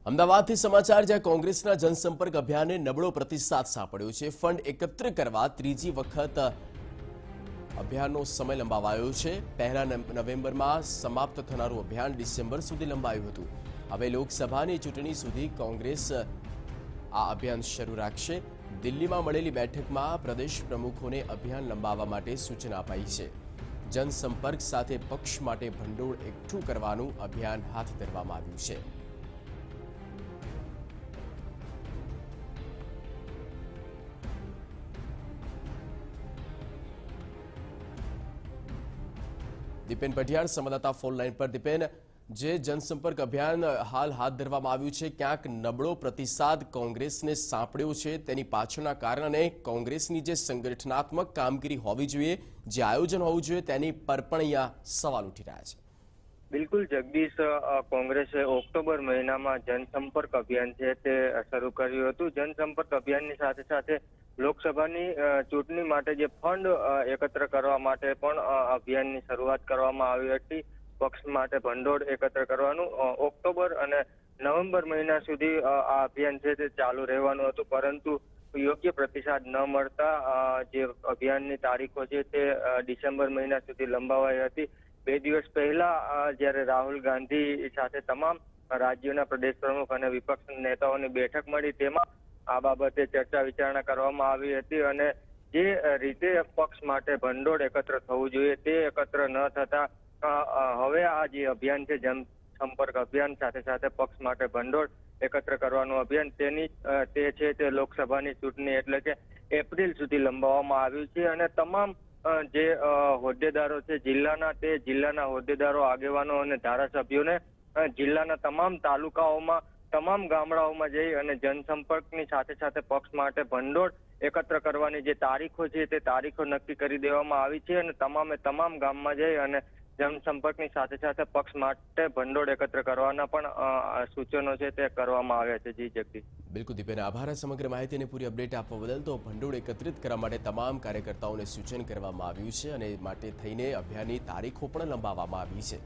અમદાવાદથી સમાચાર જ્યાં કોંગ્રેસના જનસંપર્ક અભિયાનને નબળો પ્રતિસાદ સાંપડ્યો છે। ફંડ એકત્ર કરવા ત્રીજી વખત અભિયાનનો સમય લંબાવાયો છે। પહેલા નવેમ્બરમાં સમાપ્ત થનારું અભિયાન ડિસેમ્બર સુધી લંબાયું હતું। હવે લોકસભાની ચૂંટણી સુધી કોંગ્રેસ આ અભિયાન શરૂ રાખશે। દિલ્હીમાં મળેલી બેઠકમાં પ્રદેશ પ્રમુખોને અભિયાન લંબાવવા માટે સૂચના અપાઈ છે। જનસંપર્ક સાથે પક્ષ માટે ભંડોળ એકઠું કરવાનું અભિયાન હાથ ધરવામાં આવ્યું છે। दीपेन पटियार संवाददाता फोन लाइन पर। दीपेन, जे जनसंपर्क अभियान हाल हाथ धरवामां आव्युं छे, क्यांक नबळो प्रतिसाद कोंग्रेसने सांपड्यो छे, तेनी पाछळना कारण अने कोंग्रेसनी जे संगठनात्मक कामगीरी होवी जोईए, जे आयोजन होवुं जोईए, तेनी पर पण अहींया सवाल उठी रह्या छे। बिल्कुल जगदीश, कोंग्रेसे ऑक्टोबर महीनामां जनसंपर्क अभियान छे ते शरू कर्युं हतुं। जनसंपर्क अभियाननी साथे साथे लोकसभानी चूंटणी माटे जे फंड एकत्र करवा माटे पण अभियाननी शरूआत करवामां आवी हती। पक्ष माटे भंडोळ एकत्र करवानुं ऑक्टोबर अने नवेम्बर महीना सुधी आ अभियान छे ते चालू रहेवानुं हतुं, परंतु योग्य प्रतिसाद न मळता जे अभियाननी तारीखो छे ते डिसेम्बर महीना सुधी लंबावाई हती। 2 દિવસ પહેલા જ્યારે રાહુલ ગાંધી સાથે તમામ રાજ્યોના પ્રદેશ પ્રમુખ અને વિપક્ષ નેતાઓની બેઠક મળી, તેમાં આ બાબતે ચર્ચા વિચારણા કરવામાં આવી હતી અને જે રીતે પક્ષ માટે ભંડોળ એકત્ર થવું જોઈએ તે એકત્ર ન થતા હવે આ જે અભિયાન છે જનસંપર્ક અભિયાન સાથે સાથે પક્ષ માટે ભંડોળ એકત્ર કરવાનું અભિયાન તે લોકસભાની ચૂંટણી એટલે કે એપ્રિલ સુધી લંબાવવામાં આવ્યું છે અને તમામ જે હોદ્દેદારો છે જિલ્લાના હોદ્દેદારો, આગેવાનો અને ધારાસભ્યોને જિલ્લાના તમામ તાલુકાઓમાં તમામ ગામડાઓમાં જઈ અને જનસંપર્કની સાથે સાથે પક્ષ માટે ભંડોળ એકત્ર કરવાની જે તારીખો છે તે તારીખો નક્કી કરી દેવામાં આવી છે અને તમામ ગામમાં જઈ અને જનસંપર્કની સાથે સાથે પક્ષ માટે ભંડોળ એકત્ર કરવાના પણ સૂચનો છે તે કરવામાં આવ્યા છે। જી જગદીશ। बिल्कुल दीपेन, आभार समग्र माहिती ने पूरी अपडेट आपवा बदल। तो भंडोळ एकत्रित करवा माटे तमाम कार्यकर्ताओने सूचन करवामां आव्युं छे अने माटे थईने अभियाननी तारीखो पण लंबाववामां आवी छे।